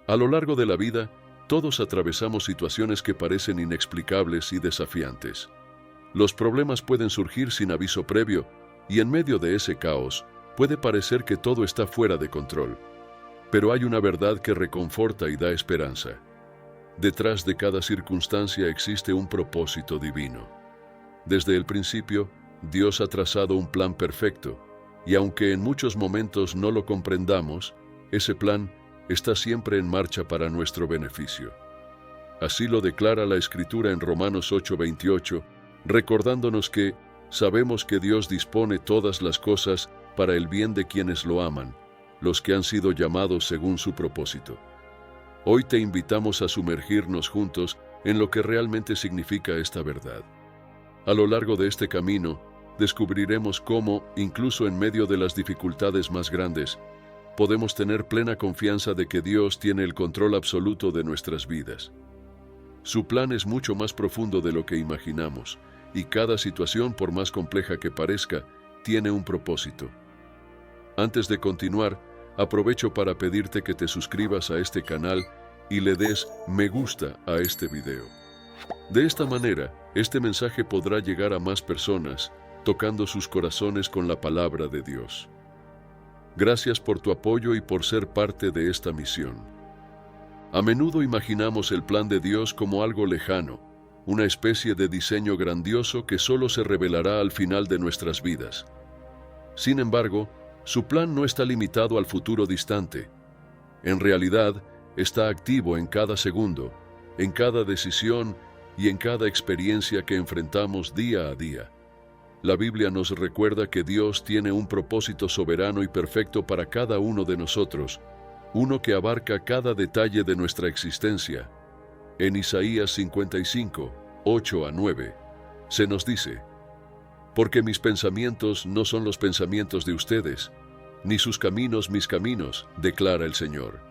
A lo largo de la vida, todos atravesamos situaciones que parecen inexplicables y desafiantes. Los problemas pueden surgir sin aviso previo, y en medio de ese caos, puede parecer que todo está fuera de control. Pero hay una verdad que reconforta y da esperanza. Detrás de cada circunstancia existe un propósito divino. Desde el principio, Dios ha trazado un plan perfecto, y aunque en muchos momentos no lo comprendamos, ese plan está siempre en marcha para nuestro beneficio. Así lo declara la Escritura en Romanos 8:28, recordándonos que sabemos que Dios dispone todas las cosas para el bien de quienes lo aman, los que han sido llamados según su propósito. Hoy te invitamos a sumergirnos juntos en lo que realmente significa esta verdad. A lo largo de este camino, descubriremos cómo, incluso en medio de las dificultades más grandes, podemos tener plena confianza de que Dios tiene el control absoluto de nuestras vidas. Su plan es mucho más profundo de lo que imaginamos, y cada situación, por más compleja que parezca, tiene un propósito. Antes de continuar, aprovecho para pedirte que te suscribas a este canal y le des me gusta a este video. De esta manera, este mensaje podrá llegar a más personas, tocando sus corazones con la palabra de Dios. Gracias por tu apoyo y por ser parte de esta misión. A menudo imaginamos el plan de Dios como algo lejano, una especie de diseño grandioso que solo se revelará al final de nuestras vidas. Sin embargo, su plan no está limitado al futuro distante. En realidad, está activo en cada segundo, en cada decisión y en cada experiencia que enfrentamos día a día. La Biblia nos recuerda que Dios tiene un propósito soberano y perfecto para cada uno de nosotros, uno que abarca cada detalle de nuestra existencia. En Isaías 55, 8-9, se nos dice: «Porque mis pensamientos no son los pensamientos de ustedes, ni sus caminos mis caminos, declara el Señor.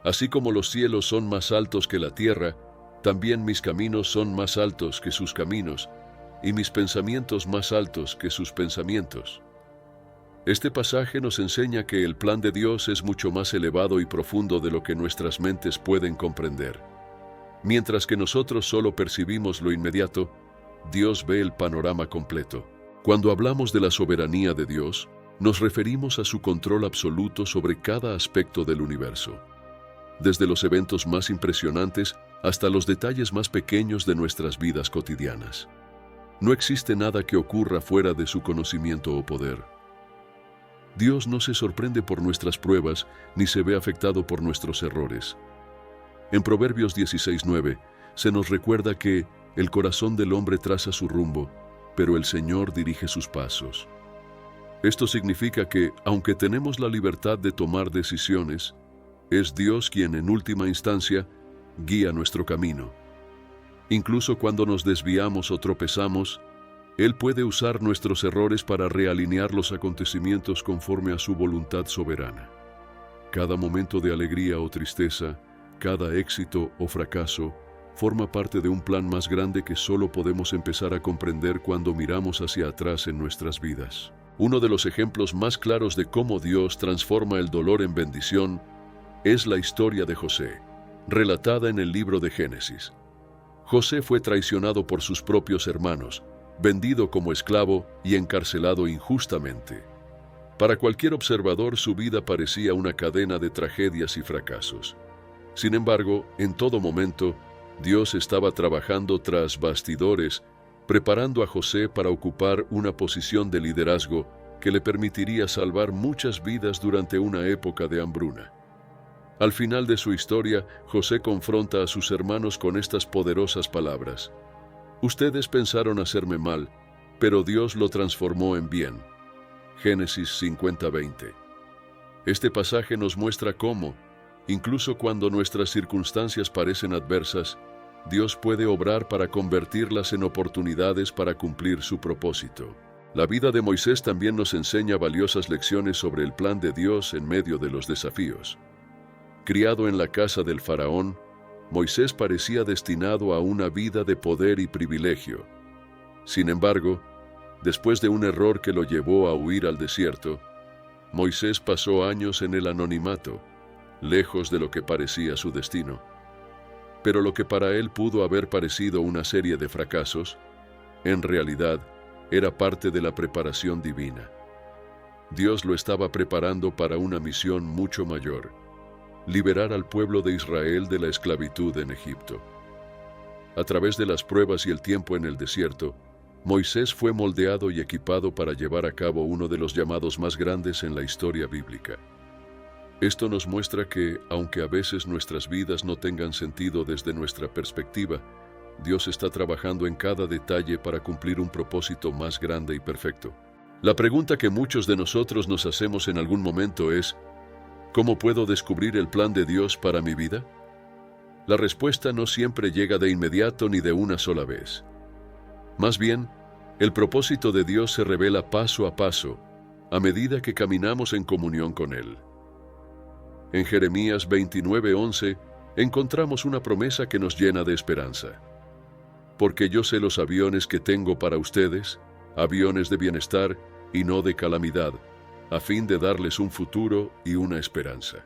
Así como los cielos son más altos que la tierra, también mis caminos son más altos que sus caminos, y mis pensamientos más altos que sus pensamientos». Este pasaje nos enseña que el plan de Dios es mucho más elevado y profundo de lo que nuestras mentes pueden comprender. Mientras que nosotros solo percibimos lo inmediato, Dios ve el panorama completo. Cuando hablamos de la soberanía de Dios, nos referimos a su control absoluto sobre cada aspecto del universo, desde los eventos más impresionantes hasta los detalles más pequeños de nuestras vidas cotidianas. No existe nada que ocurra fuera de su conocimiento o poder. Dios no se sorprende por nuestras pruebas, ni se ve afectado por nuestros errores. En Proverbios 16:9 se nos recuerda que el corazón del hombre traza su rumbo, pero el Señor dirige sus pasos. Esto significa que, aunque tenemos la libertad de tomar decisiones, es Dios quien en última instancia guía nuestro camino. Incluso cuando nos desviamos o tropezamos, Él puede usar nuestros errores para realinear los acontecimientos conforme a su voluntad soberana. Cada momento de alegría o tristeza, cada éxito o fracaso, forma parte de un plan más grande que solo podemos empezar a comprender cuando miramos hacia atrás en nuestras vidas. Uno de los ejemplos más claros de cómo Dios transforma el dolor en bendición es la historia de José, relatada en el libro de Génesis. José fue traicionado por sus propios hermanos, vendido como esclavo y encarcelado injustamente. Para cualquier observador, su vida parecía una cadena de tragedias y fracasos. Sin embargo, en todo momento, Dios estaba trabajando tras bastidores, preparando a José para ocupar una posición de liderazgo que le permitiría salvar muchas vidas durante una época de hambruna. Al final de su historia, José confronta a sus hermanos con estas poderosas palabras: «Ustedes pensaron hacerme mal, pero Dios lo transformó en bien». Génesis 50:20. Este pasaje nos muestra cómo, incluso cuando nuestras circunstancias parecen adversas, Dios puede obrar para convertirlas en oportunidades para cumplir su propósito. La vida de Moisés también nos enseña valiosas lecciones sobre el plan de Dios en medio de los desafíos. Criado en la casa del faraón, Moisés parecía destinado a una vida de poder y privilegio. Sin embargo, después de un error que lo llevó a huir al desierto, Moisés pasó años en el anonimato, lejos de lo que parecía su destino. Pero lo que para él pudo haber parecido una serie de fracasos, en realidad era parte de la preparación divina. Dios lo estaba preparando para una misión mucho mayor: liberar al pueblo de Israel de la esclavitud en Egipto. A través de las pruebas y el tiempo en el desierto, Moisés fue moldeado y equipado para llevar a cabo uno de los llamados más grandes en la historia bíblica. Esto nos muestra que, aunque a veces nuestras vidas no tengan sentido desde nuestra perspectiva, Dios está trabajando en cada detalle para cumplir un propósito más grande y perfecto. La pregunta que muchos de nosotros nos hacemos en algún momento es: ¿cómo puedo descubrir el plan de Dios para mi vida? La respuesta no siempre llega de inmediato ni de una sola vez. Más bien, el propósito de Dios se revela paso a paso, a medida que caminamos en comunión con Él. En Jeremías 29:11 encontramos una promesa que nos llena de esperanza. Porque yo sé los aviones que tengo para ustedes, aviones de bienestar y no de calamidad, a fin de darles un futuro y una esperanza.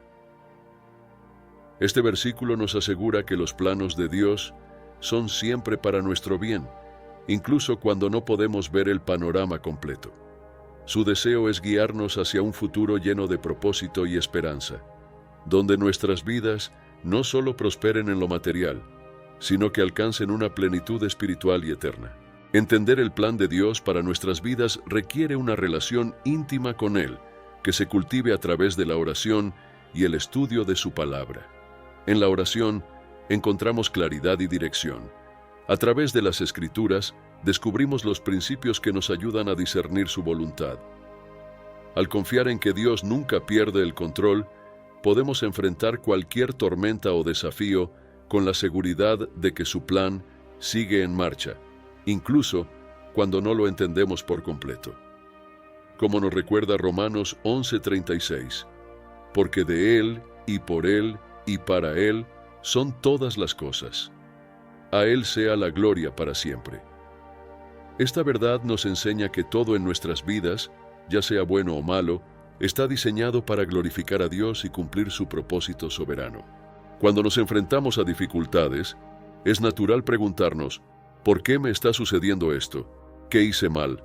Este versículo nos asegura que los planos de Dios son siempre para nuestro bien, incluso cuando no podemos ver el panorama completo. Su deseo es guiarnos hacia un futuro lleno de propósito y esperanza, donde nuestras vidas no solo prosperen en lo material, sino que alcancen una plenitud espiritual y eterna. Entender el plan de Dios para nuestras vidas requiere una relación íntima con Él, que se cultive a través de la oración y el estudio de su palabra. En la oración encontramos claridad y dirección. A través de las Escrituras descubrimos los principios que nos ayudan a discernir su voluntad. Al confiar en que Dios nunca pierde el control, podemos enfrentar cualquier tormenta o desafío con la seguridad de que su plan sigue en marcha, incluso cuando no lo entendemos por completo. Como nos recuerda Romanos 11:36, porque de Él, y por Él, y para Él, son todas las cosas. A Él sea la gloria para siempre. Esta verdad nos enseña que todo en nuestras vidas, ya sea bueno o malo, está diseñado para glorificar a Dios y cumplir su propósito soberano. Cuando nos enfrentamos a dificultades, es natural preguntarnos: ¿por qué me está sucediendo esto? ¿Qué hice mal?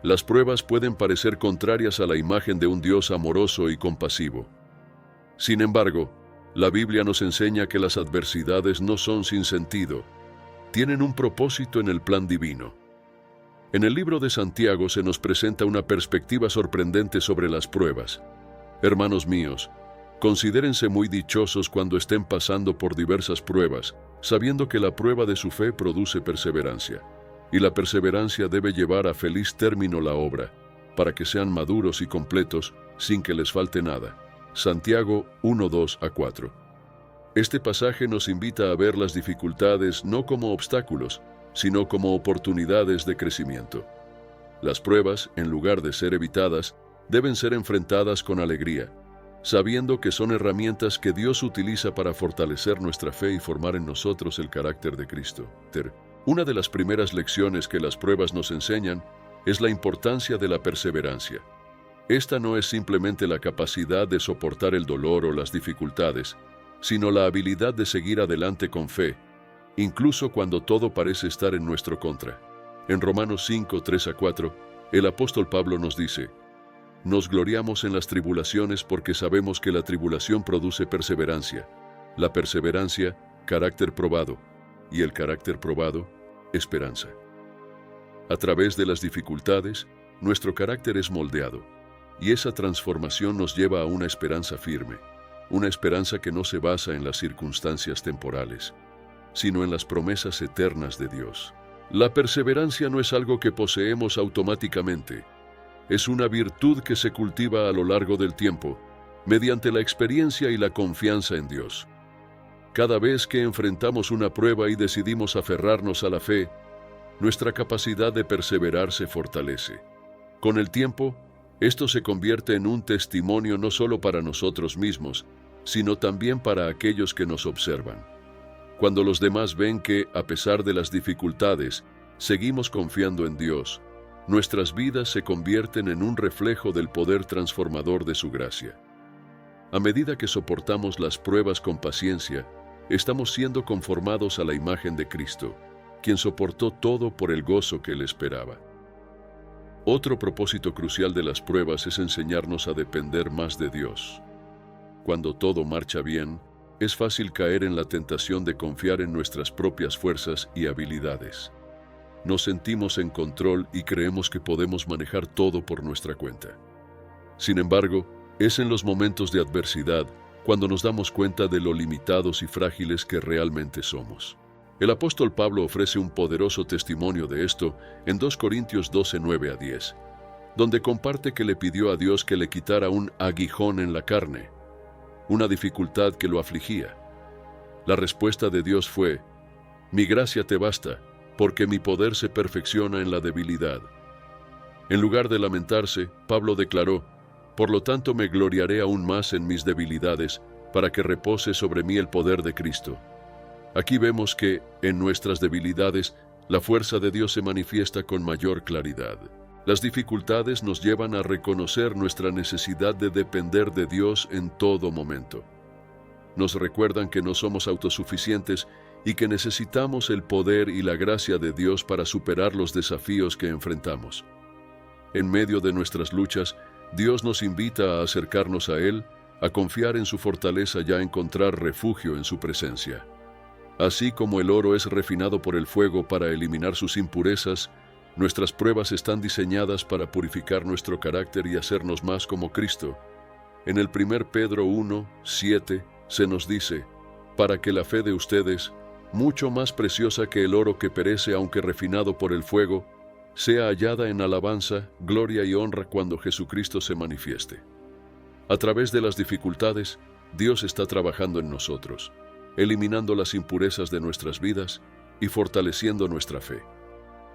Las pruebas pueden parecer contrarias a la imagen de un Dios amoroso y compasivo. Sin embargo, la Biblia nos enseña que las adversidades no son sin sentido, tienen un propósito en el plan divino. En el libro de Santiago se nos presenta una perspectiva sorprendente sobre las pruebas. Hermanos míos, considérense muy dichosos cuando estén pasando por diversas pruebas, sabiendo que la prueba de su fe produce perseverancia, y la perseverancia debe llevar a feliz término la obra, para que sean maduros y completos, sin que les falte nada. Santiago 1:2-4. Este pasaje nos invita a ver las dificultades no como obstáculos, sino como oportunidades de crecimiento. Las pruebas, en lugar de ser evitadas, deben ser enfrentadas con alegría, sabiendo que son herramientas que Dios utiliza para fortalecer nuestra fe y formar en nosotros el carácter de Cristo. Una de las primeras lecciones que las pruebas nos enseñan es la importancia de la perseverancia. Esta no es simplemente la capacidad de soportar el dolor o las dificultades, sino la habilidad de seguir adelante con fe, incluso cuando todo parece estar en nuestro contra. En Romanos 5:3-4, el apóstol Pablo nos dice: nos gloriamos en las tribulaciones porque sabemos que la tribulación produce perseverancia, la perseverancia, carácter probado, y el carácter probado, esperanza. A través de las dificultades, nuestro carácter es moldeado, y esa transformación nos lleva a una esperanza firme, una esperanza que no se basa en las circunstancias temporales, sino en las promesas eternas de Dios. La perseverancia no es algo que poseemos automáticamente, es una virtud que se cultiva a lo largo del tiempo, mediante la experiencia y la confianza en Dios. Cada vez que enfrentamos una prueba y decidimos aferrarnos a la fe, nuestra capacidad de perseverar se fortalece. Con el tiempo, esto se convierte en un testimonio no solo para nosotros mismos, sino también para aquellos que nos observan. Cuando los demás ven que, a pesar de las dificultades, seguimos confiando en Dios, nuestras vidas se convierten en un reflejo del poder transformador de su gracia. A medida que soportamos las pruebas con paciencia, estamos siendo conformados a la imagen de Cristo, quien soportó todo por el gozo que le esperaba. Otro propósito crucial de las pruebas es enseñarnos a depender más de Dios. Cuando todo marcha bien, es fácil caer en la tentación de confiar en nuestras propias fuerzas y habilidades. Nos sentimos en control y creemos que podemos manejar todo por nuestra cuenta. Sin embargo, es en los momentos de adversidad cuando nos damos cuenta de lo limitados y frágiles que realmente somos. El apóstol Pablo ofrece un poderoso testimonio de esto en 2 Corintios 12, 9-10, donde comparte que le pidió a Dios que le quitara un aguijón en la carne, una dificultad que lo afligía. La respuesta de Dios fue: «Mi gracia te basta, porque mi poder se perfecciona en la debilidad». En lugar de lamentarse, Pablo declaró: «Por lo tanto me gloriaré aún más en mis debilidades, para que repose sobre mí el poder de Cristo». Aquí vemos que, en nuestras debilidades, la fuerza de Dios se manifiesta con mayor claridad. Las dificultades nos llevan a reconocer nuestra necesidad de depender de Dios en todo momento. Nos recuerdan que no somos autosuficientes y que necesitamos el poder y la gracia de Dios para superar los desafíos que enfrentamos. En medio de nuestras luchas, Dios nos invita a acercarnos a Él, a confiar en su fortaleza y a encontrar refugio en su presencia. Así como el oro es refinado por el fuego para eliminar sus impurezas, nuestras pruebas están diseñadas para purificar nuestro carácter y hacernos más como Cristo. En el 1 Pedro 1, 7 se nos dice: «Para que la fe de ustedes, mucho más preciosa que el oro que perece aunque refinado por el fuego, sea hallada en alabanza, gloria y honra cuando Jesucristo se manifieste». A través de las dificultades, Dios está trabajando en nosotros, eliminando las impurezas de nuestras vidas y fortaleciendo nuestra fe.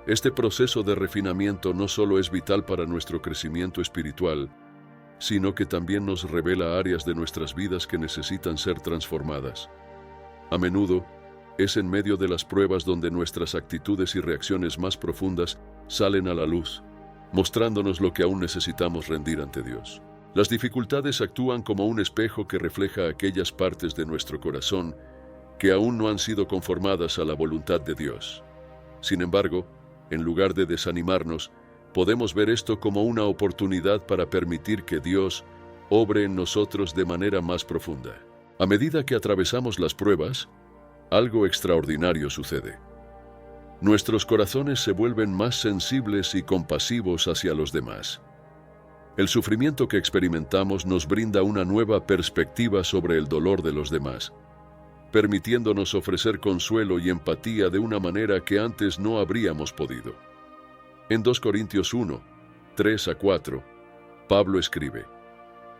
Este proceso de refinamiento no solo es vital para nuestro crecimiento espiritual, sino que también nos revela áreas de nuestras vidas que necesitan ser transformadas. A menudo, es en medio de las pruebas donde nuestras actitudes y reacciones más profundas salen a la luz, mostrándonos lo que aún necesitamos rendir ante Dios. Las dificultades actúan como un espejo que refleja aquellas partes de nuestro corazón que aún no han sido conformadas a la voluntad de Dios. Sin embargo, en lugar de desanimarnos, podemos ver esto como una oportunidad para permitir que Dios obre en nosotros de manera más profunda. A medida que atravesamos las pruebas, algo extraordinario sucede. Nuestros corazones se vuelven más sensibles y compasivos hacia los demás. El sufrimiento que experimentamos nos brinda una nueva perspectiva sobre el dolor de los demás, permitiéndonos ofrecer consuelo y empatía de una manera que antes no habríamos podido. En 2 Corintios 1, 3-4, Pablo escribe: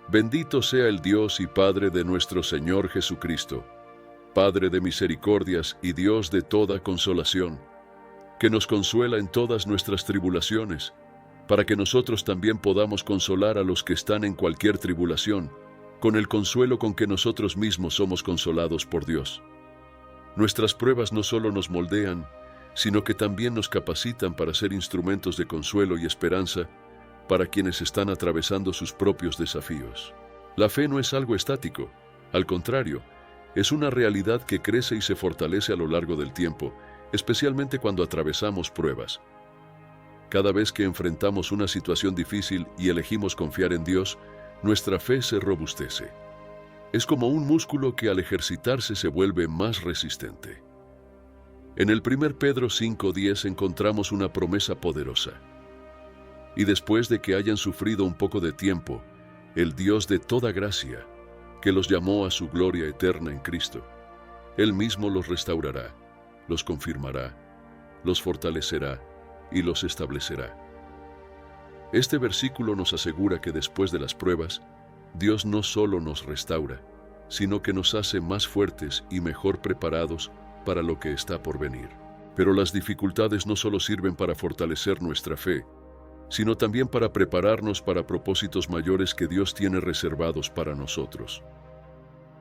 «Bendito sea el Dios y Padre de nuestro Señor Jesucristo, Padre de misericordias y Dios de toda consolación, que nos consuela en todas nuestras tribulaciones, para que nosotros también podamos consolar a los que están en cualquier tribulación, con el consuelo con que nosotros mismos somos consolados por Dios». Nuestras pruebas no solo nos moldean, sino que también nos capacitan para ser instrumentos de consuelo y esperanza para quienes están atravesando sus propios desafíos. La fe no es algo estático, al contrario, es una realidad que crece y se fortalece a lo largo del tiempo, especialmente cuando atravesamos pruebas. Cada vez que enfrentamos una situación difícil y elegimos confiar en Dios, nuestra fe se robustece. Es como un músculo que al ejercitarse se vuelve más resistente. En el 1 Pedro 5:10 encontramos una promesa poderosa. «Y después de que hayan sufrido un poco de tiempo, el Dios de toda gracia, que los llamó a su gloria eterna en Cristo, Él mismo los restaurará, los confirmará, los fortalecerá y los establecerá». Este versículo nos asegura que después de las pruebas, Dios no solo nos restaura, sino que nos hace más fuertes y mejor preparados para lo que está por venir. Pero las dificultades no solo sirven para fortalecer nuestra fe, sino también para prepararnos para propósitos mayores que Dios tiene reservados para nosotros.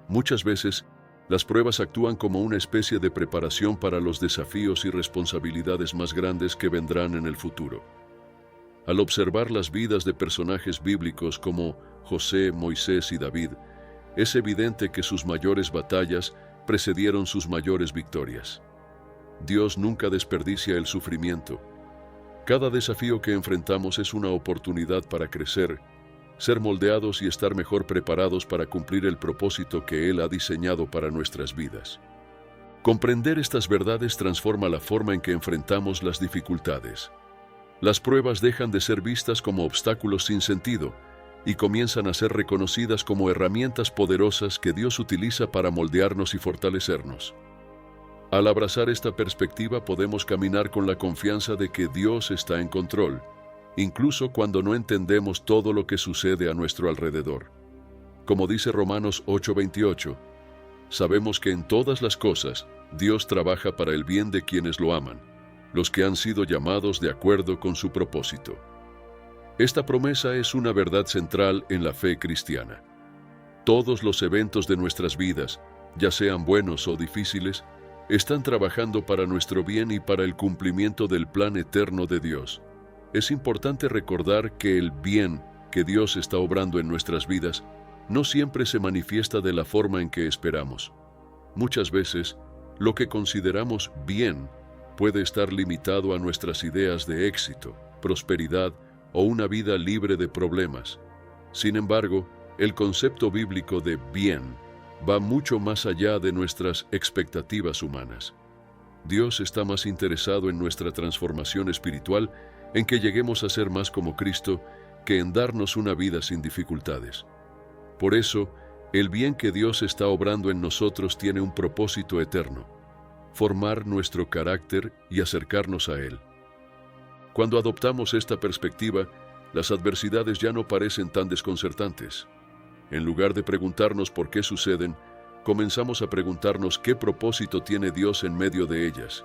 Muchas veces, las pruebas actúan como una especie de preparación para los desafíos y responsabilidades más grandes que vendrán en el futuro. Al observar las vidas de personajes bíblicos como José, Moisés y David, es evidente que sus mayores batallas precedieron sus mayores victorias. Dios nunca desperdicia el sufrimiento. Cada desafío que enfrentamos es una oportunidad para crecer, ser moldeados y estar mejor preparados para cumplir el propósito que Él ha diseñado para nuestras vidas. Comprender estas verdades transforma la forma en que enfrentamos las dificultades. Las pruebas dejan de ser vistas como obstáculos sin sentido y comienzan a ser reconocidas como herramientas poderosas que Dios utiliza para moldearnos y fortalecernos. Al abrazar esta perspectiva podemos caminar con la confianza de que Dios está en control, incluso cuando no entendemos todo lo que sucede a nuestro alrededor. Como dice Romanos 8:28, sabemos que en todas las cosas Dios trabaja para el bien de quienes lo aman, los que han sido llamados de acuerdo con su propósito. Esta promesa es una verdad central en la fe cristiana. Todos los eventos de nuestras vidas, ya sean buenos o difíciles, están trabajando para nuestro bien y para el cumplimiento del plan eterno de Dios. Es importante recordar que el bien que Dios está obrando en nuestras vidas no siempre se manifiesta de la forma en que esperamos. Muchas veces, lo que consideramos bien puede estar limitado a nuestras ideas de éxito, prosperidad o una vida libre de problemas. Sin embargo, el concepto bíblico de bien va mucho más allá de nuestras expectativas humanas. Dios está más interesado en nuestra transformación espiritual, en que lleguemos a ser más como Cristo, que en darnos una vida sin dificultades. Por eso, el bien que Dios está obrando en nosotros tiene un propósito eterno: formar nuestro carácter y acercarnos a Él. Cuando adoptamos esta perspectiva, las adversidades ya no parecen tan desconcertantes. En lugar de preguntarnos por qué suceden, comenzamos a preguntarnos qué propósito tiene Dios en medio de ellas.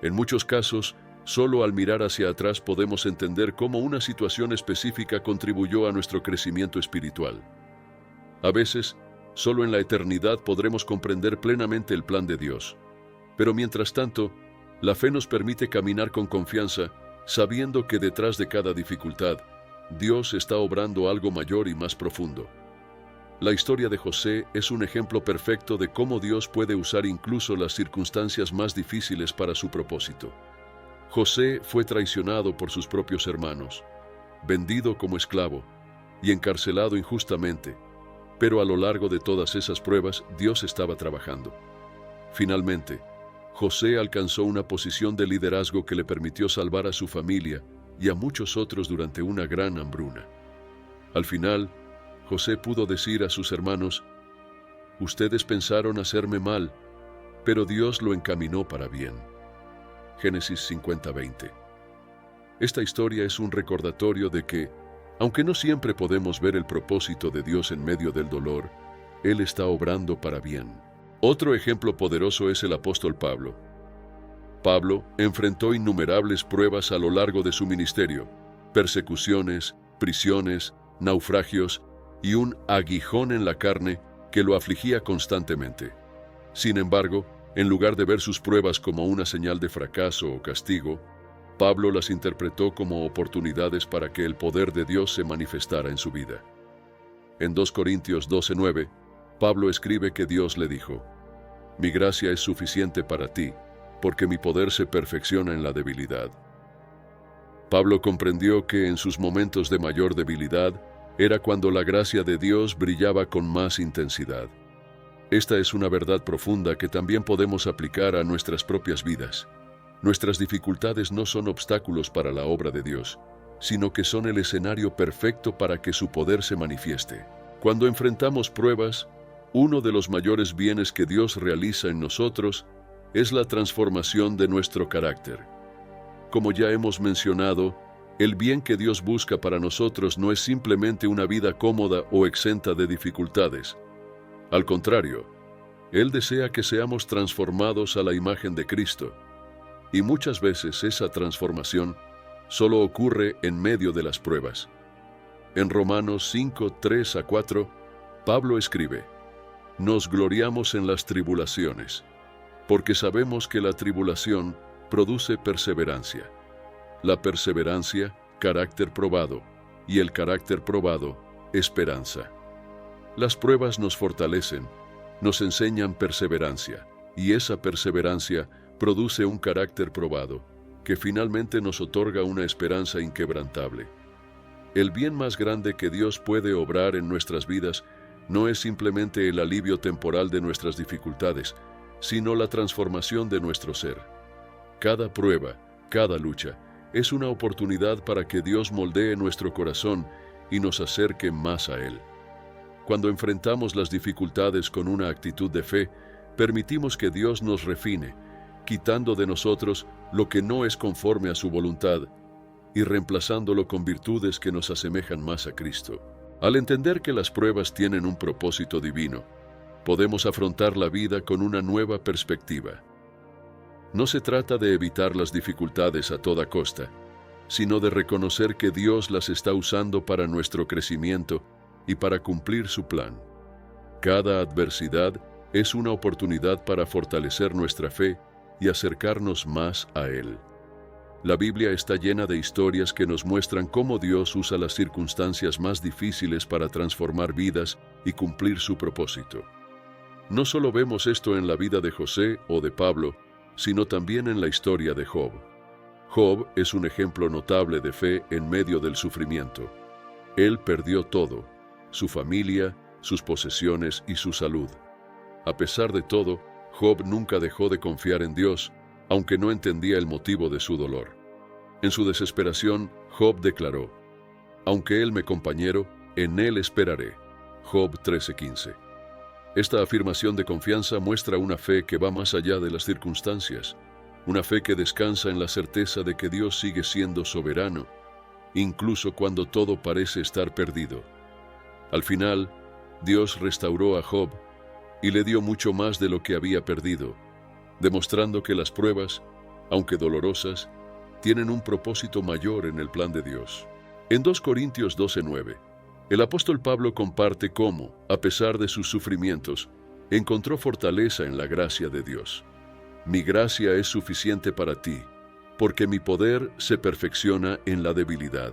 En muchos casos, solo al mirar hacia atrás podemos entender cómo una situación específica contribuyó a nuestro crecimiento espiritual. A veces, solo en la eternidad podremos comprender plenamente el plan de Dios. Pero mientras tanto, la fe nos permite caminar con confianza, sabiendo que detrás de cada dificultad, Dios está obrando algo mayor y más profundo. La historia de José es un ejemplo perfecto de cómo Dios puede usar incluso las circunstancias más difíciles para su propósito. José fue traicionado por sus propios hermanos, vendido como esclavo y encarcelado injustamente, pero a lo largo de todas esas pruebas, Dios estaba trabajando. Finalmente, José alcanzó una posición de liderazgo que le permitió salvar a su familia y a muchos otros durante una gran hambruna. Al final, José pudo decir a sus hermanos: «Ustedes pensaron hacerme mal, pero Dios lo encaminó para bien». Génesis 50:20. Esta historia es un recordatorio de que, aunque no siempre podemos ver el propósito de Dios en medio del dolor, Él está obrando para bien. Otro ejemplo poderoso es el apóstol Pablo. Pablo enfrentó innumerables pruebas a lo largo de su ministerio: persecuciones, prisiones, naufragios y un aguijón en la carne que lo afligía constantemente. Sin embargo, en lugar de ver sus pruebas como una señal de fracaso o castigo, Pablo las interpretó como oportunidades para que el poder de Dios se manifestara en su vida. En 2 Corintios 12:9, Pablo escribe que Dios le dijo: «Mi gracia es suficiente para ti, porque mi poder se perfecciona en la debilidad». Pablo comprendió que en sus momentos de mayor debilidad era cuando la gracia de Dios brillaba con más intensidad. Esta es una verdad profunda que también podemos aplicar a nuestras propias vidas. Nuestras dificultades no son obstáculos para la obra de Dios, sino que son el escenario perfecto para que su poder se manifieste. Cuando enfrentamos pruebas, uno de los mayores bienes que Dios realiza en nosotros es la transformación de nuestro carácter. Como ya hemos mencionado, el bien que Dios busca para nosotros no es simplemente una vida cómoda o exenta de dificultades. Al contrario, Él desea que seamos transformados a la imagen de Cristo. Y muchas veces esa transformación solo ocurre en medio de las pruebas. En Romanos 5:3-4, Pablo escribe: «Nos gloriamos en las tribulaciones, porque sabemos que la tribulación produce perseverancia. La perseverancia, carácter probado, y el carácter probado, esperanza». Las pruebas nos fortalecen, nos enseñan perseverancia, y esa perseverancia produce un carácter probado, que finalmente nos otorga una esperanza inquebrantable. El bien más grande que Dios puede obrar en nuestras vidas no es simplemente el alivio temporal de nuestras dificultades, sino la transformación de nuestro ser. Cada prueba, cada lucha, es una oportunidad para que Dios moldee nuestro corazón y nos acerque más a Él. Cuando enfrentamos las dificultades con una actitud de fe, permitimos que Dios nos refine, quitando de nosotros lo que no es conforme a su voluntad y reemplazándolo con virtudes que nos asemejan más a Cristo. Al entender que las pruebas tienen un propósito divino, podemos afrontar la vida con una nueva perspectiva. No se trata de evitar las dificultades a toda costa, sino de reconocer que Dios las está usando para nuestro crecimiento y para cumplir su plan. Cada adversidad es una oportunidad para fortalecer nuestra fe y acercarnos más a Él. La Biblia está llena de historias que nos muestran cómo Dios usa las circunstancias más difíciles para transformar vidas y cumplir su propósito. No solo vemos esto en la vida de José o de Pablo, sino también en la historia de Job. Job es un ejemplo notable de fe en medio del sufrimiento. Él perdió todo: su familia, sus posesiones y su salud. A pesar de todo, Job nunca dejó de confiar en Dios, aunque no entendía el motivo de su dolor. En su desesperación, Job declaró: «Aunque Él me compañero, en Él esperaré». Job 13:15. Esta afirmación de confianza muestra una fe que va más allá de las circunstancias, una fe que descansa en la certeza de que Dios sigue siendo soberano, incluso cuando todo parece estar perdido. Al final, Dios restauró a Job y le dio mucho más de lo que había perdido, demostrando que las pruebas, aunque dolorosas, tienen un propósito mayor en el plan de Dios. En 2 Corintios 12:9, el apóstol Pablo comparte cómo, a pesar de sus sufrimientos, encontró fortaleza en la gracia de Dios. «Mi gracia es suficiente para ti, porque mi poder se perfecciona en la debilidad».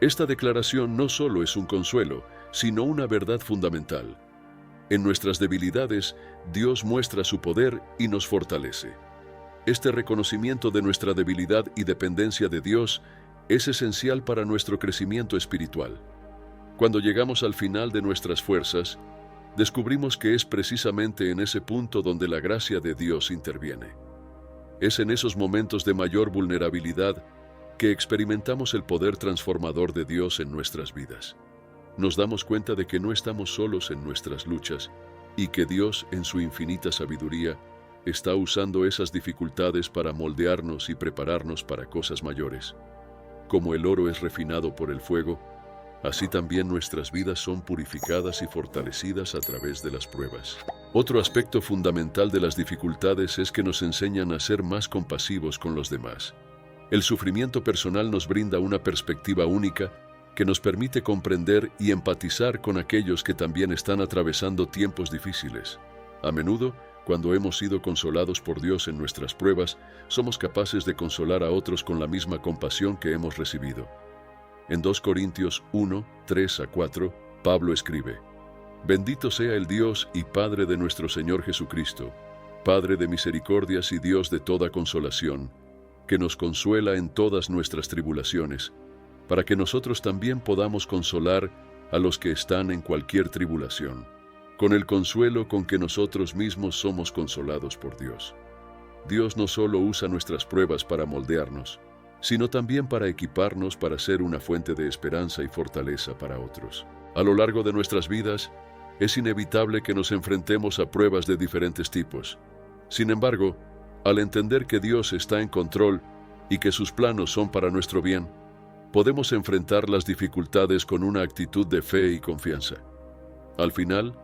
Esta declaración no solo es un consuelo, sino una verdad fundamental. En nuestras debilidades, Dios muestra su poder y nos fortalece. Este reconocimiento de nuestra debilidad y dependencia de Dios es esencial para nuestro crecimiento espiritual. Cuando llegamos al final de nuestras fuerzas, descubrimos que es precisamente en ese punto donde la gracia de Dios interviene. Es en esos momentos de mayor vulnerabilidad que experimentamos el poder transformador de Dios en nuestras vidas. Nos damos cuenta de que no estamos solos en nuestras luchas y que Dios, en su infinita sabiduría, está usando esas dificultades para moldearnos y prepararnos para cosas mayores. Como el oro es refinado por el fuego, así también nuestras vidas son purificadas y fortalecidas a través de las pruebas. Otro aspecto fundamental de las dificultades es que nos enseñan a ser más compasivos con los demás. El sufrimiento personal nos brinda una perspectiva única que nos permite comprender y empatizar con aquellos que también están atravesando tiempos difíciles. A menudo, cuando hemos sido consolados por Dios en nuestras pruebas, somos capaces de consolar a otros con la misma compasión que hemos recibido. En 2 Corintios 1, 3-4, Pablo escribe: «Bendito sea el Dios y Padre de nuestro Señor Jesucristo, Padre de misericordias y Dios de toda consolación, que nos consuela en todas nuestras tribulaciones, para que nosotros también podamos consolar a los que están en cualquier tribulación, con el consuelo con que nosotros mismos somos consolados por Dios». Dios no solo usa nuestras pruebas para moldearnos, sino también para equiparnos para ser una fuente de esperanza y fortaleza para otros. A lo largo de nuestras vidas, es inevitable que nos enfrentemos a pruebas de diferentes tipos. Sin embargo, al entender que Dios está en control y que sus planos son para nuestro bien, podemos enfrentar las dificultades con una actitud de fe y confianza. Al final,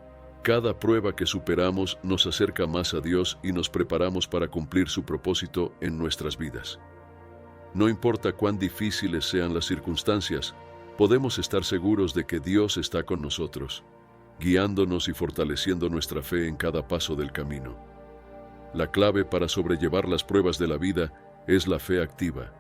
cada prueba que superamos nos acerca más a Dios y nos preparamos para cumplir su propósito en nuestras vidas. No importa cuán difíciles sean las circunstancias, podemos estar seguros de que Dios está con nosotros, guiándonos y fortaleciendo nuestra fe en cada paso del camino. La clave para sobrellevar las pruebas de la vida es la fe activa.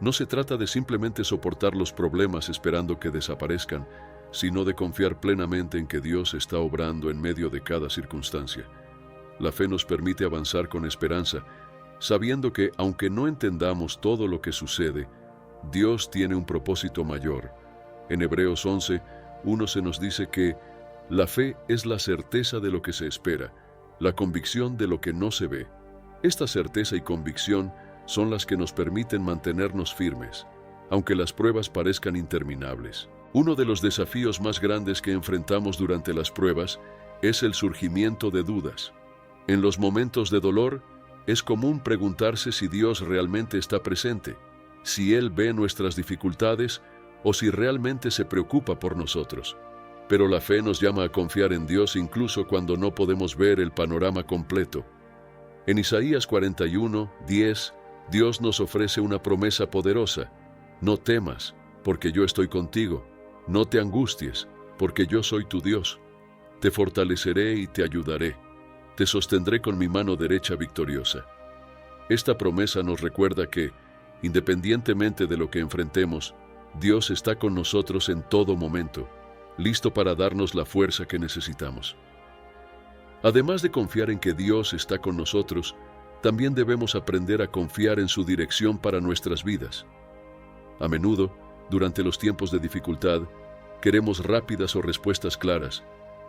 No se trata de simplemente soportar los problemas esperando que desaparezcan, sino de confiar plenamente en que Dios está obrando en medio de cada circunstancia. La fe nos permite avanzar con esperanza, sabiendo que, aunque no entendamos todo lo que sucede, Dios tiene un propósito mayor. En Hebreos 11:1 se nos dice que la fe es la certeza de lo que se espera, la convicción de lo que no se ve. Esta certeza y convicción son las que nos permiten mantenernos firmes, aunque las pruebas parezcan interminables. Uno de los desafíos más grandes que enfrentamos durante las pruebas es el surgimiento de dudas. En los momentos de dolor, es común preguntarse si Dios realmente está presente, si Él ve nuestras dificultades o si realmente se preocupa por nosotros. Pero la fe nos llama a confiar en Dios incluso cuando no podemos ver el panorama completo. En Isaías 41:10, Dios nos ofrece una promesa poderosa: no temas, porque yo estoy contigo; no te angusties, porque yo soy tu Dios. Te fortaleceré y te ayudaré. Te sostendré con mi mano derecha victoriosa. Esta promesa nos recuerda que, independientemente de lo que enfrentemos, Dios está con nosotros en todo momento, listo para darnos la fuerza que necesitamos. Además de confiar en que Dios está con nosotros, también debemos aprender a confiar en su dirección para nuestras vidas. A menudo, durante los tiempos de dificultad, queremos rápidas o respuestas claras,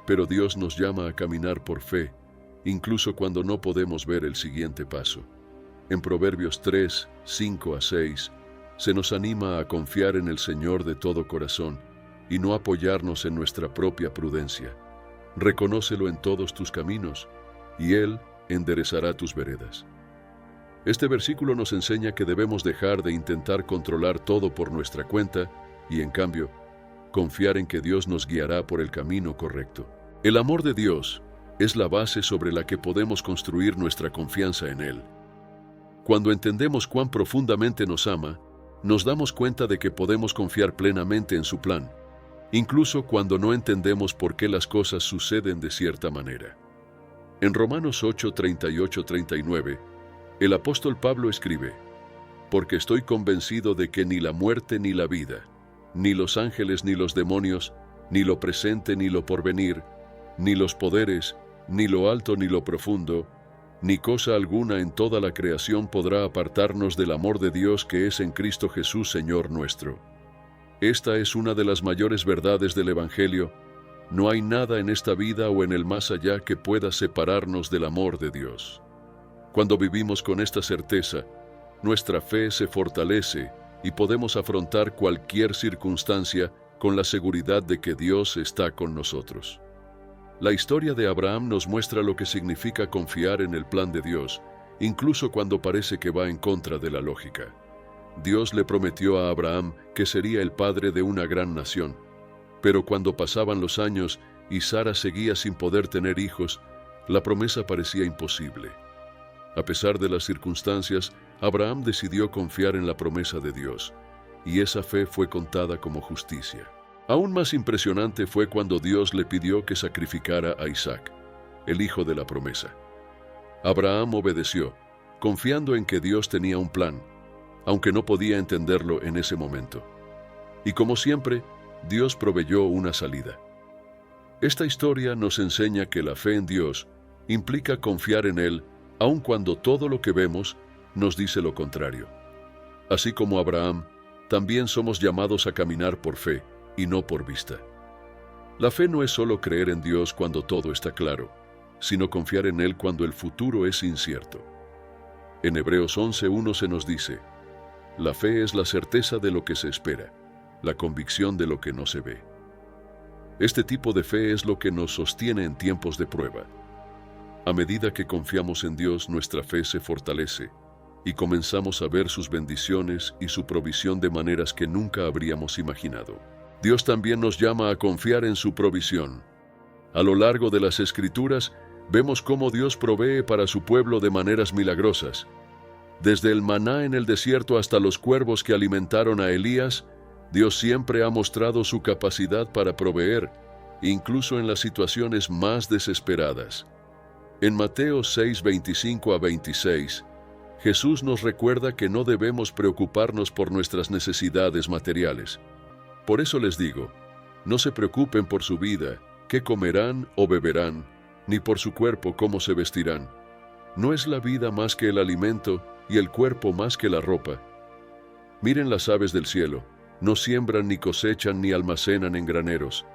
pero Dios nos llama a caminar por fe, incluso cuando no podemos ver el siguiente paso. En Proverbios 3:5-6, se nos anima a confiar en el Señor de todo corazón y no apoyarnos en nuestra propia prudencia. Reconócelo en todos tus caminos, y Él enderezará tus veredas. Este versículo nos enseña que debemos dejar de intentar controlar todo por nuestra cuenta y, en cambio, confiar en que Dios nos guiará por el camino correcto. El amor de Dios es la base sobre la que podemos construir nuestra confianza en Él. Cuando entendemos cuán profundamente nos ama, nos damos cuenta de que podemos confiar plenamente en su plan, incluso cuando no entendemos por qué las cosas suceden de cierta manera. En Romanos 8:38-39, el apóstol Pablo escribe: porque estoy convencido de que ni la muerte ni la vida, ni los ángeles ni los demonios, ni lo presente ni lo porvenir, ni los poderes, ni lo alto ni lo profundo, ni cosa alguna en toda la creación podrá apartarnos del amor de Dios que es en Cristo Jesús, Señor nuestro. Esta es una de las mayores verdades del Evangelio. No hay nada en esta vida o en el más allá que pueda separarnos del amor de Dios. Cuando vivimos con esta certeza, nuestra fe se fortalece y podemos afrontar cualquier circunstancia con la seguridad de que Dios está con nosotros. La historia de Abraham nos muestra lo que significa confiar en el plan de Dios, incluso cuando parece que va en contra de la lógica. Dios le prometió a Abraham que sería el padre de una gran nación, pero cuando pasaban los años y Sara seguía sin poder tener hijos, la promesa parecía imposible. A pesar de las circunstancias, Abraham decidió confiar en la promesa de Dios, y esa fe fue contada como justicia. Aún más impresionante fue cuando Dios le pidió que sacrificara a Isaac, el hijo de la promesa. Abraham obedeció, confiando en que Dios tenía un plan, aunque no podía entenderlo en ese momento. Y como siempre, Dios proveyó una salida. Esta historia nos enseña que la fe en Dios implica confiar en Él, aun cuando todo lo que vemos nos dice lo contrario. Así como Abraham, también somos llamados a caminar por fe y no por vista. La fe no es solo creer en Dios cuando todo está claro, sino confiar en Él cuando el futuro es incierto. En Hebreos 11:1 se nos dice: la fe es la certeza de lo que se espera, la convicción de lo que no se ve. Este tipo de fe es lo que nos sostiene en tiempos de prueba. A medida que confiamos en Dios, nuestra fe se fortalece y comenzamos a ver sus bendiciones y su provisión de maneras que nunca habríamos imaginado. Dios también nos llama a confiar en su provisión. A lo largo de las Escrituras, vemos cómo Dios provee para su pueblo de maneras milagrosas. Desde el maná en el desierto hasta los cuervos que alimentaron a Elías, Dios siempre ha mostrado su capacidad para proveer, incluso en las situaciones más desesperadas. En Mateo 6:25-26, Jesús nos recuerda que no debemos preocuparnos por nuestras necesidades materiales. Por eso les digo, No se preocupen por su vida, qué comerán o beberán, ni por su cuerpo cómo se vestirán. ¿No es la vida más que el alimento y el cuerpo más que la ropa? Miren las aves del cielo, no siembran ni cosechan ni almacenan en graneros.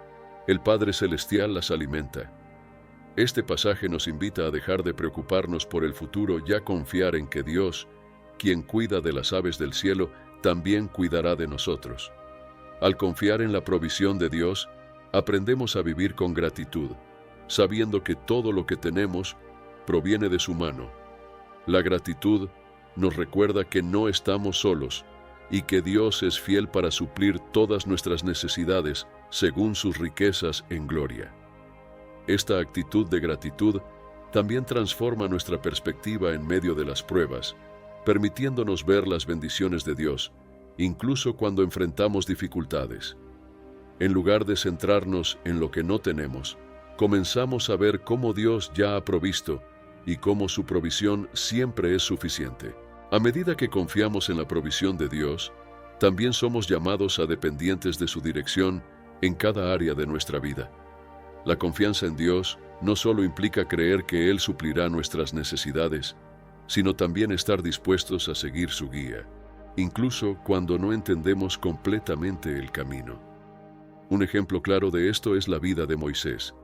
El Padre Celestial las alimenta. Este pasaje nos invita a dejar de preocuparnos por el futuro y a confiar en que Dios, quien cuida de las aves del cielo, también cuidará de nosotros. Al confiar en la provisión de Dios, aprendemos a vivir con gratitud, sabiendo que todo lo que tenemos proviene de su mano. La gratitud nos recuerda que no estamos solos y que Dios es fiel para suplir todas nuestras necesidades según sus riquezas en gloria. Esta actitud de gratitud también transforma nuestra perspectiva en medio de las pruebas, permitiéndonos ver las bendiciones de Dios, incluso cuando enfrentamos dificultades. En lugar de centrarnos en lo que no tenemos, comenzamos a ver cómo Dios ya ha provisto y cómo su provisión siempre es suficiente. A medida que confiamos en la provisión de Dios, también somos llamados a dependientes de su dirección en cada área de nuestra vida. La confianza en Dios no solo implica creer que Él suplirá nuestras necesidades, sino también estar dispuestos a seguir su guía, incluso cuando no entendemos completamente el camino. Un ejemplo claro de esto es la vida de Moisés.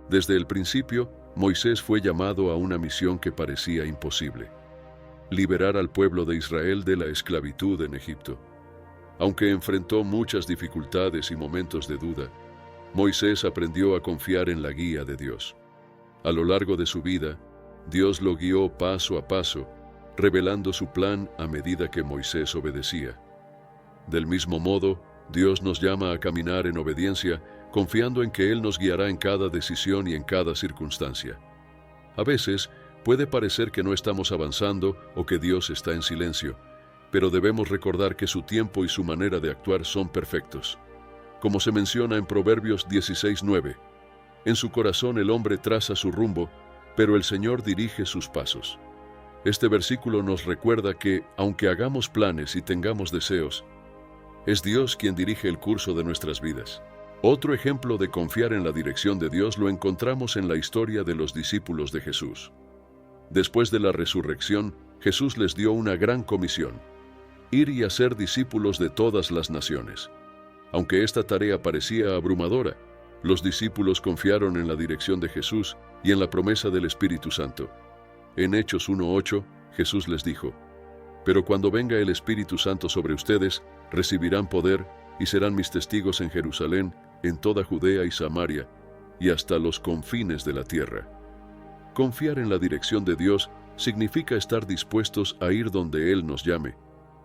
Desde el principio, Moisés fue llamado a una misión que parecía imposible: liberar al pueblo de Israel de la esclavitud en Egipto. Aunque enfrentó muchas dificultades y momentos de duda, Moisés aprendió a confiar en la guía de Dios. A lo largo de su vida, Dios lo guió paso a paso, revelando su plan a medida que Moisés obedecía. Del mismo modo, Dios nos llama a caminar en obediencia, confiando en que Él nos guiará en cada decisión y en cada circunstancia. A veces, puede parecer que no estamos avanzando o que Dios está en silencio, pero debemos recordar que su tiempo y su manera de actuar son perfectos. Como se menciona en Proverbios 16:9, en su corazón el hombre traza su rumbo, pero el Señor dirige sus pasos. Este versículo nos recuerda que, aunque hagamos planes y tengamos deseos, es Dios quien dirige el curso de nuestras vidas. Otro ejemplo de confiar en la dirección de Dios lo encontramos en la historia de los discípulos de Jesús. Después de la resurrección, Jesús les dio una gran comisión: ir y hacer discípulos de todas las naciones. Aunque esta tarea parecía abrumadora, los discípulos confiaron en la dirección de Jesús y en la promesa del Espíritu Santo. En Hechos 1:8, Jesús les dijo: «Pero cuando venga el Espíritu Santo sobre ustedes, recibirán poder y serán mis testigos en Jerusalén, en toda Judea y Samaria, y hasta los confines de la tierra». Confiar en la dirección de Dios significa estar dispuestos a ir donde Él nos llame,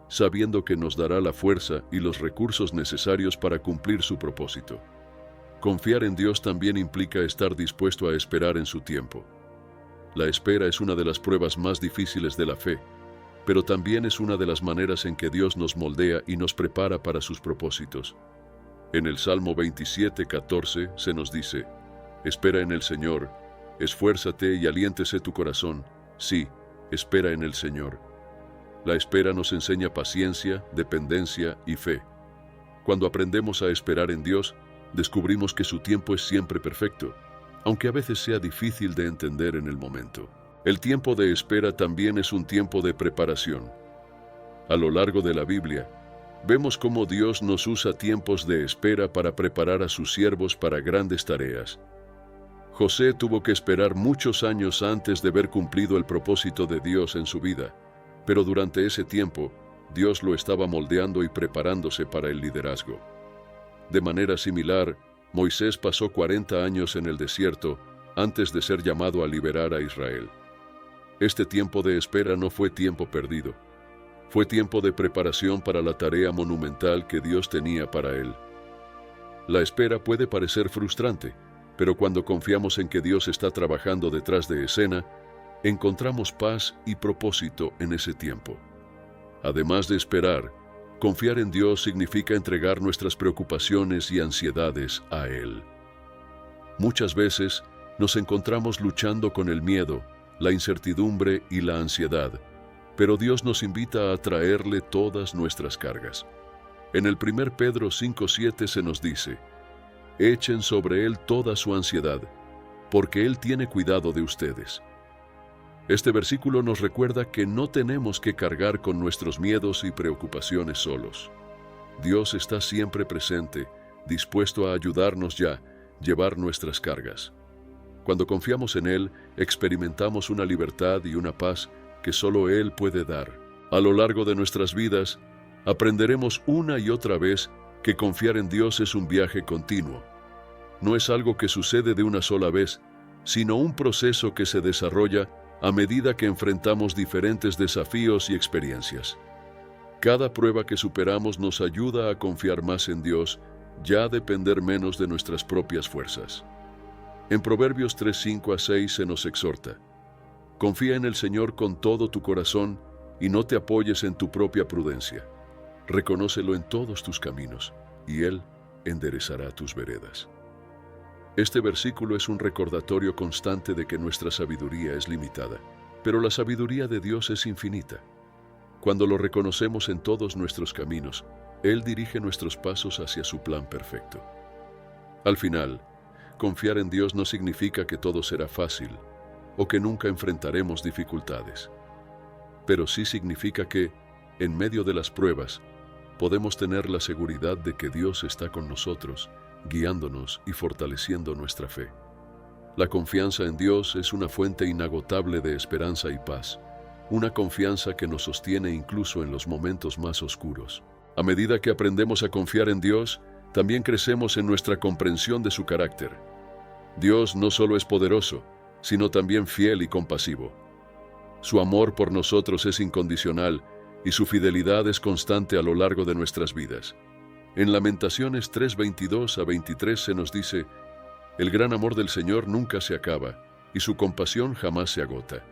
sabiendo que nos dará la fuerza y los recursos necesarios para cumplir su propósito. Confiar en Dios también implica estar dispuesto a esperar en su tiempo. La espera es una de las pruebas más difíciles de la fe, pero también es una de las maneras en que Dios nos moldea y nos prepara para sus propósitos. En el Salmo 27:14 se nos dice: «Espera en el Señor, esfuérzate y aliéntese tu corazón. Sí, espera en el Señor». La espera nos enseña paciencia, dependencia y fe. Cuando aprendemos a esperar en Dios, descubrimos que su tiempo es siempre perfecto, aunque a veces sea difícil de entender en el momento. El tiempo de espera también es un tiempo de preparación. A lo largo de la Biblia, vemos cómo Dios nos usa tiempos de espera para preparar a sus siervos para grandes tareas. José tuvo que esperar muchos años antes de ver cumplido el propósito de Dios en su vida, pero durante ese tiempo, Dios lo estaba moldeando y preparándose para el liderazgo. De manera similar, Moisés pasó 40 años en el desierto antes de ser llamado a liberar a Israel. Este tiempo de espera no fue tiempo perdido. Fue tiempo de preparación para la tarea monumental que Dios tenía para él. La espera puede parecer frustrante, pero cuando confiamos en que Dios está trabajando detrás de escena, encontramos paz y propósito en ese tiempo. Además de esperar, confiar en Dios significa entregar nuestras preocupaciones y ansiedades a Él. Muchas veces nos encontramos luchando con el miedo, la incertidumbre y la ansiedad, pero Dios nos invita a traerle todas nuestras cargas. En el 1 Pedro 5:7 se nos dice: Echen sobre Él toda su ansiedad, porque Él tiene cuidado de ustedes. Este versículo nos recuerda que no tenemos que cargar con nuestros miedos y preocupaciones solos. Dios está siempre presente, dispuesto a ayudarnos llevar nuestras cargas. Cuando confiamos en Él, experimentamos una libertad y una paz que solo Él puede dar. A lo largo de nuestras vidas, aprenderemos una y otra vez que confiar en Dios es un viaje continuo. No es algo que sucede de una sola vez, sino un proceso que se desarrolla a medida que enfrentamos diferentes desafíos y experiencias. Cada prueba que superamos nos ayuda a confiar más en Dios, a depender menos de nuestras propias fuerzas. En Proverbios 3:5-6 se nos exhorta: confía en el Señor con todo tu corazón y no te apoyes en tu propia prudencia. Reconócelo en todos tus caminos, y Él enderezará tus veredas. Este versículo es un recordatorio constante de que nuestra sabiduría es limitada, pero la sabiduría de Dios es infinita. Cuando lo reconocemos en todos nuestros caminos, Él dirige nuestros pasos hacia su plan perfecto. Al final, confiar en Dios no significa que todo será fácil o que nunca enfrentaremos dificultades, pero sí significa que, en medio de las pruebas, podemos tener la seguridad de que Dios está con nosotros, guiándonos y fortaleciendo nuestra fe. La confianza en Dios es una fuente inagotable de esperanza y paz, una confianza que nos sostiene incluso en los momentos más oscuros. A medida que aprendemos a confiar en Dios, también crecemos en nuestra comprensión de su carácter. Dios no solo es poderoso, sino también fiel y compasivo. Su amor por nosotros es incondicional y su fidelidad es constante a lo largo de nuestras vidas. En Lamentaciones 3:22-23 se nos dice: el gran amor del Señor nunca se acaba, y su compasión jamás se agota.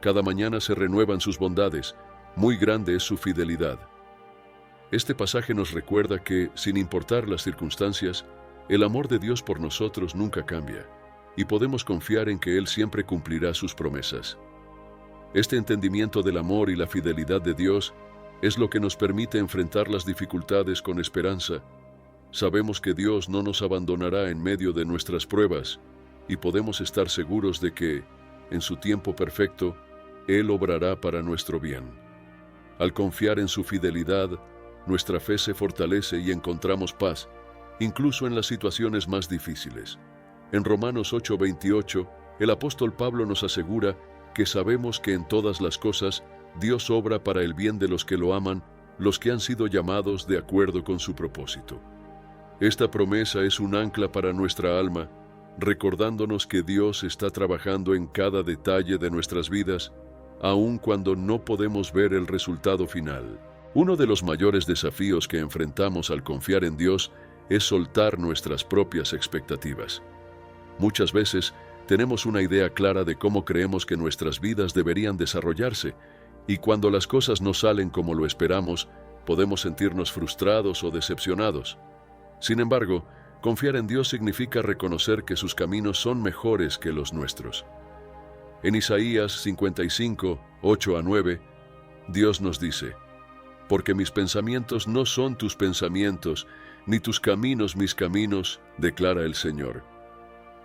Cada mañana se renuevan sus bondades, muy grande es su fidelidad. Este pasaje nos recuerda que, sin importar las circunstancias, el amor de Dios por nosotros nunca cambia, y podemos confiar en que Él siempre cumplirá sus promesas. Este entendimiento del amor y la fidelidad de Dios es lo que nos permite enfrentar las dificultades con esperanza. Sabemos que Dios no nos abandonará en medio de nuestras pruebas y podemos estar seguros de que, en su tiempo perfecto, Él obrará para nuestro bien. Al confiar en su fidelidad, nuestra fe se fortalece y encontramos paz, incluso en las situaciones más difíciles. En Romanos 8:28, el apóstol Pablo nos asegura que sabemos que en todas las cosas Dios obra para el bien de los que lo aman, los que han sido llamados de acuerdo con su propósito. Esta promesa es un ancla para nuestra alma, recordándonos que Dios está trabajando en cada detalle de nuestras vidas, aun cuando no podemos ver el resultado final. Uno de los mayores desafíos que enfrentamos al confiar en Dios es soltar nuestras propias expectativas. Muchas veces tenemos una idea clara de cómo creemos que nuestras vidas deberían desarrollarse, y cuando las cosas no salen como lo esperamos, podemos sentirnos frustrados o decepcionados. Sin embargo, confiar en Dios significa reconocer que sus caminos son mejores que los nuestros. En Isaías 55:8-9, Dios nos dice: porque mis pensamientos no son tus pensamientos, ni tus caminos mis caminos, declara el Señor.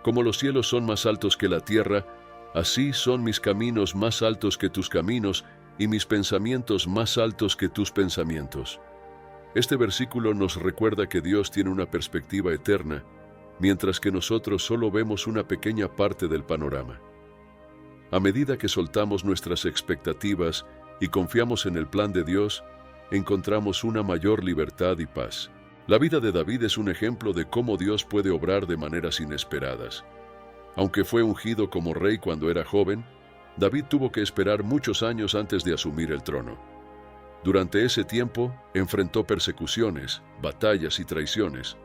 Como los cielos son más altos que la tierra, así son mis caminos más altos que tus caminos, y mis pensamientos más altos que tus pensamientos. Este versículo nos recuerda que Dios tiene una perspectiva eterna, mientras que nosotros solo vemos una pequeña parte del panorama. A medida que soltamos nuestras expectativas y confiamos en el plan de Dios, encontramos una mayor libertad y paz. La vida de David es un ejemplo de cómo Dios puede obrar de maneras inesperadas. Aunque fue ungido como rey cuando era joven, David tuvo que esperar muchos años antes de asumir el trono. Durante ese tiempo, enfrentó persecuciones, batallas y traiciones,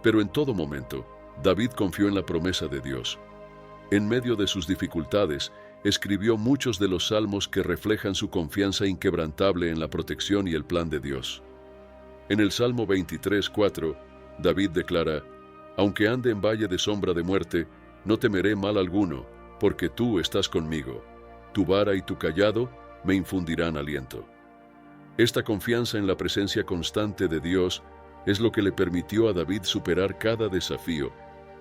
pero en todo momento, David confió en la promesa de Dios. En medio de sus dificultades, escribió muchos de los salmos que reflejan su confianza inquebrantable en la protección y el plan de Dios. En el Salmo 23:4, David declara: aunque ande en valle de sombra de muerte, no temeré mal alguno, porque tú estás conmigo. Tu vara y tu cayado me infundirán aliento. Esta confianza en la presencia constante de Dios es lo que le permitió a David superar cada desafío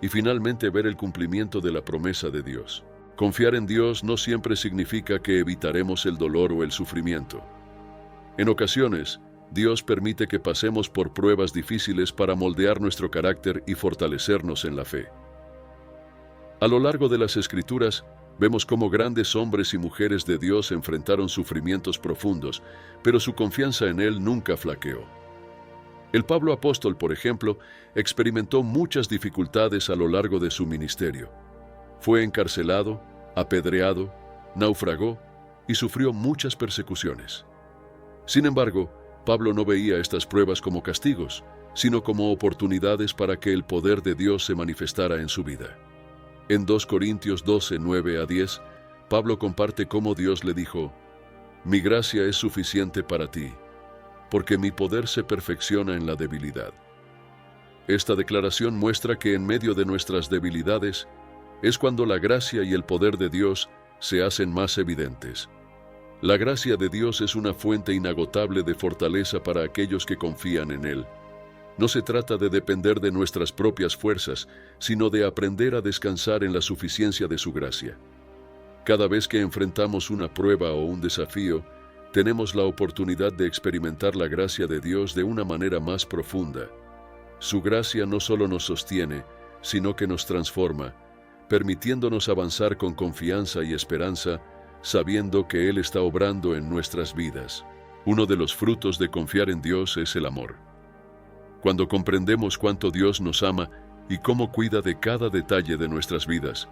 y finalmente ver el cumplimiento de la promesa de Dios. Confiar en Dios no siempre significa que evitaremos el dolor o el sufrimiento. En ocasiones, Dios permite que pasemos por pruebas difíciles para moldear nuestro carácter y fortalecernos en la fe. A lo largo de las Escrituras, vemos cómo grandes hombres y mujeres de Dios enfrentaron sufrimientos profundos, pero su confianza en Él nunca flaqueó. El Pablo apóstol, por ejemplo, experimentó muchas dificultades a lo largo de su ministerio. Fue encarcelado, apedreado, naufragó y sufrió muchas persecuciones. Sin embargo, Pablo no veía estas pruebas como castigos, sino como oportunidades para que el poder de Dios se manifestara en su vida. En 2 Corintios 12, 9 a 10, Pablo comparte cómo Dios le dijo: «Mi gracia es suficiente para ti, porque mi poder se perfecciona en la debilidad». Esta declaración muestra que en medio de nuestras debilidades es cuando la gracia y el poder de Dios se hacen más evidentes. La gracia de Dios es una fuente inagotable de fortaleza para aquellos que confían en Él. No se trata de depender de nuestras propias fuerzas, sino de aprender a descansar en la suficiencia de su gracia. Cada vez que enfrentamos una prueba o un desafío, tenemos la oportunidad de experimentar la gracia de Dios de una manera más profunda. Su gracia no solo nos sostiene, sino que nos transforma, permitiéndonos avanzar con confianza y esperanza, sabiendo que Él está obrando en nuestras vidas. Uno de los frutos de confiar en Dios es el amor. Cuando comprendemos cuánto Dios nos ama y cómo cuida de cada detalle de nuestras vidas,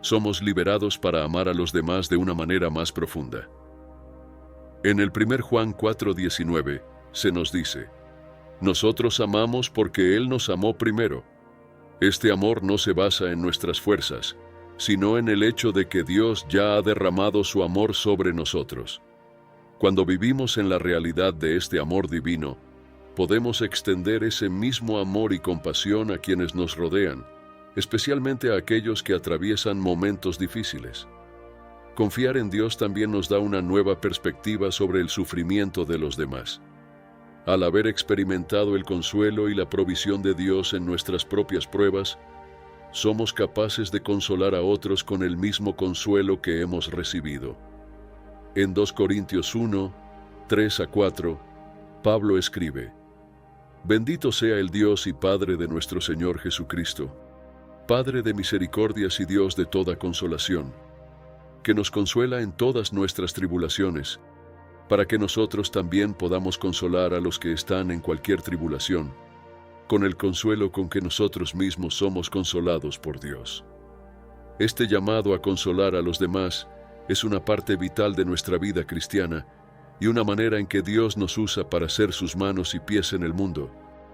somos liberados para amar a los demás de una manera más profunda. En el 1 Juan 4:19 se nos dice: «Nosotros amamos porque Él nos amó primero». Este amor no se basa en nuestras fuerzas, sino en el hecho de que Dios ya ha derramado su amor sobre nosotros. Cuando vivimos en la realidad de este amor divino, podemos extender ese mismo amor y compasión a quienes nos rodean, especialmente a aquellos que atraviesan momentos difíciles. Confiar en Dios también nos da una nueva perspectiva sobre el sufrimiento de los demás. Al haber experimentado el consuelo y la provisión de Dios en nuestras propias pruebas, somos capaces de consolar a otros con el mismo consuelo que hemos recibido. En 2 Corintios 1, 3 a 4, Pablo escribe: «Bendito sea el Dios y Padre de nuestro Señor Jesucristo, Padre de misericordias y Dios de toda consolación, que nos consuela en todas nuestras tribulaciones, para que nosotros también podamos consolar a los que están en cualquier tribulación, con el consuelo con que nosotros mismos somos consolados por Dios». Este llamado a consolar a los demás es una parte vital de nuestra vida cristiana y una manera en que Dios nos usa para ser sus manos y pies en el mundo.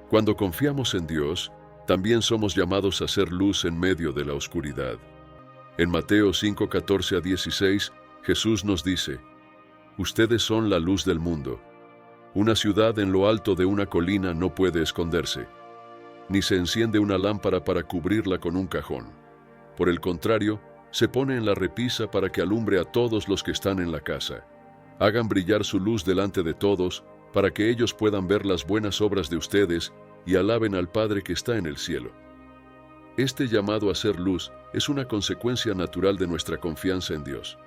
Cuando confiamos en Dios, también somos llamados a ser luz en medio de la oscuridad. En Mateo 5, 14 a 16, Jesús nos dice: «Ustedes son la luz del mundo. Una ciudad en lo alto de una colina no puede esconderse, ni se enciende una lámpara para cubrirla con un cajón. Por el contrario, se pone en la repisa para que alumbre a todos los que están en la casa. Hagan brillar su luz delante de todos, para que ellos puedan ver las buenas obras de ustedes y alaben al Padre que está en el cielo». Este llamado a ser luz es una consecuencia natural de nuestra confianza en Dios.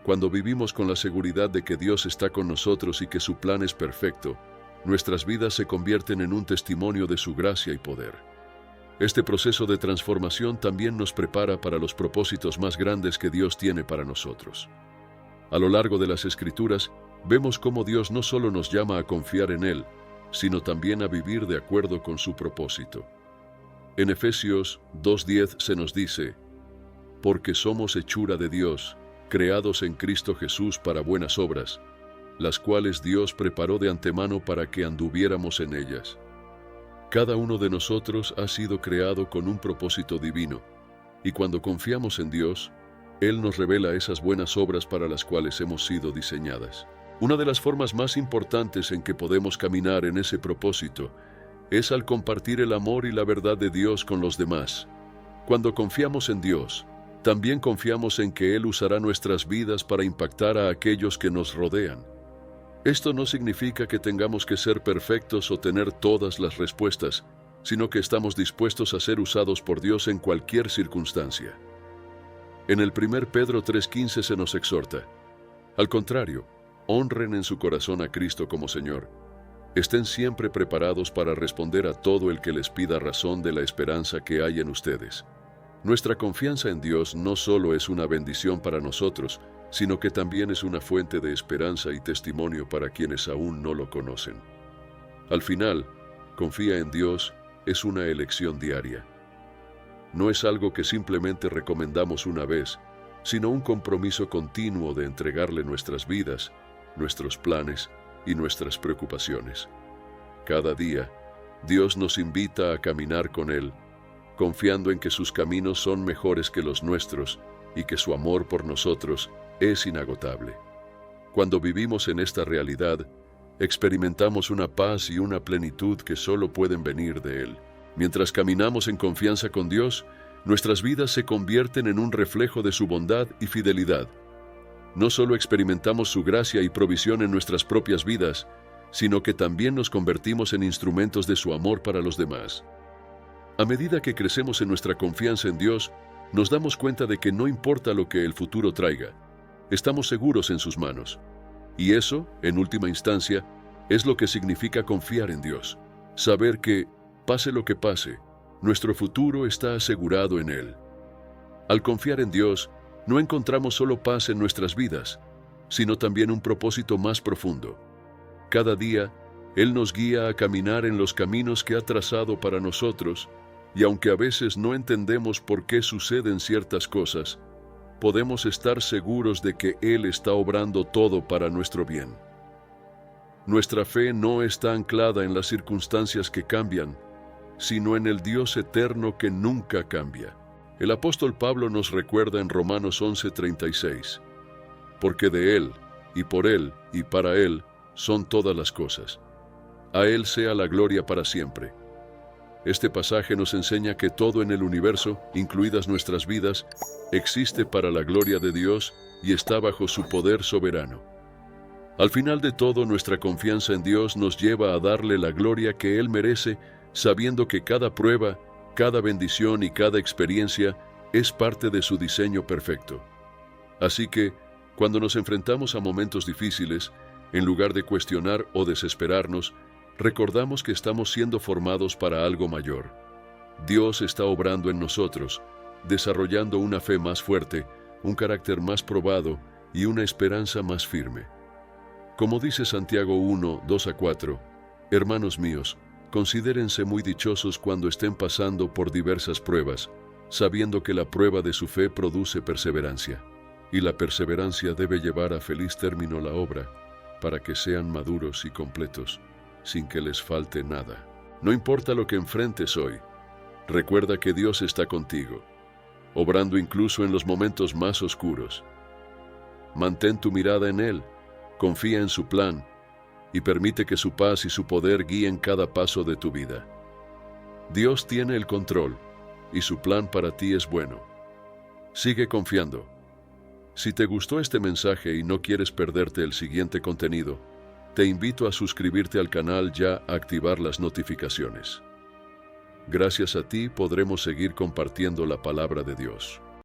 Cuando vivimos con la seguridad de que Dios está con nosotros y que su plan es perfecto, nuestras vidas se convierten en un testimonio de su gracia y poder. Este proceso de transformación también nos prepara para los propósitos más grandes que Dios tiene para nosotros. A lo largo de las Escrituras, vemos cómo Dios no solo nos llama a confiar en Él, sino también a vivir de acuerdo con su propósito. En Efesios 2:10 se nos dice: «Porque somos hechura de Dios, creados en Cristo Jesús para buenas obras, las cuales Dios preparó de antemano para que anduviéramos en ellas». Cada uno de nosotros ha sido creado con un propósito divino, y cuando confiamos en Dios, Él nos revela esas buenas obras para las cuales hemos sido diseñadas. Una de las formas más importantes en que podemos caminar en ese propósito es al compartir el amor y la verdad de Dios con los demás. Cuando confiamos en Dios, también confiamos en que Él usará nuestras vidas para impactar a aquellos que nos rodean. Esto no significa que tengamos que ser perfectos o tener todas las respuestas, sino que estamos dispuestos a ser usados por Dios en cualquier circunstancia. En el 1 Pedro 3:15 se nos exhorta: al contrario, honren en su corazón a Cristo como Señor. Estén siempre preparados para responder a todo el que les pida razón de la esperanza que hay en ustedes. Nuestra confianza en Dios no solo es una bendición para nosotros, sino que también es una fuente de esperanza y testimonio para quienes aún no lo conocen. Al final, confía en Dios es una elección diaria. No es algo que simplemente recomendamos una vez, sino un compromiso continuo de entregarle nuestras vidas, nuestros planes y nuestras preocupaciones. Cada día, Dios nos invita a caminar con Él, confiando en que sus caminos son mejores que los nuestros y que su amor por nosotros es inagotable. Cuando vivimos en esta realidad, experimentamos una paz y una plenitud que solo pueden venir de Él. Mientras caminamos en confianza con Dios, nuestras vidas se convierten en un reflejo de su bondad y fidelidad. No solo experimentamos su gracia y provisión en nuestras propias vidas, sino que también nos convertimos en instrumentos de su amor para los demás. A medida que crecemos en nuestra confianza en Dios, nos damos cuenta de que no importa lo que el futuro traiga, estamos seguros en sus manos. Y eso, en última instancia, es lo que significa confiar en Dios. Saber que, pase lo que pase, nuestro futuro está asegurado en Él. Al confiar en Dios, no encontramos solo paz en nuestras vidas, sino también un propósito más profundo. Cada día, Él nos guía a caminar en los caminos que ha trazado para nosotros, y aunque a veces no entendemos por qué suceden ciertas cosas, podemos estar seguros de que Él está obrando todo para nuestro bien. Nuestra fe no está anclada en las circunstancias que cambian, sino en el Dios eterno que nunca cambia. El apóstol Pablo nos recuerda en Romanos 11:36, porque de Él, y por Él, y para Él, son todas las cosas. A Él sea la gloria para siempre. Este pasaje nos enseña que todo en el universo, incluidas nuestras vidas, existe para la gloria de Dios y está bajo su poder soberano. Al final de todo, nuestra confianza en Dios nos lleva a darle la gloria que Él merece, sabiendo que cada prueba, cada bendición y cada experiencia es parte de su diseño perfecto. Así que, cuando nos enfrentamos a momentos difíciles, en lugar de cuestionar o desesperarnos, recordamos que estamos siendo formados para algo mayor. Dios está obrando en nosotros, desarrollando una fe más fuerte, un carácter más probado y una esperanza más firme. Como dice Santiago 1:2-4, hermanos míos, considérense muy dichosos cuando estén pasando por diversas pruebas, sabiendo que la prueba de su fe produce perseverancia, y la perseverancia debe llevar a feliz término la obra, para que sean maduros y completos, sin que les falte nada. No importa lo que enfrentes hoy, recuerda que Dios está contigo, obrando incluso en los momentos más oscuros. Mantén tu mirada en Él, confía en su plan, y permite que su paz y su poder guíen cada paso de tu vida. Dios tiene el control, y su plan para ti es bueno. Sigue confiando. Si te gustó este mensaje y no quieres perderte el siguiente contenido, te invito a suscribirte al canal ya a activar las notificaciones. Gracias a ti podremos seguir compartiendo la palabra de Dios.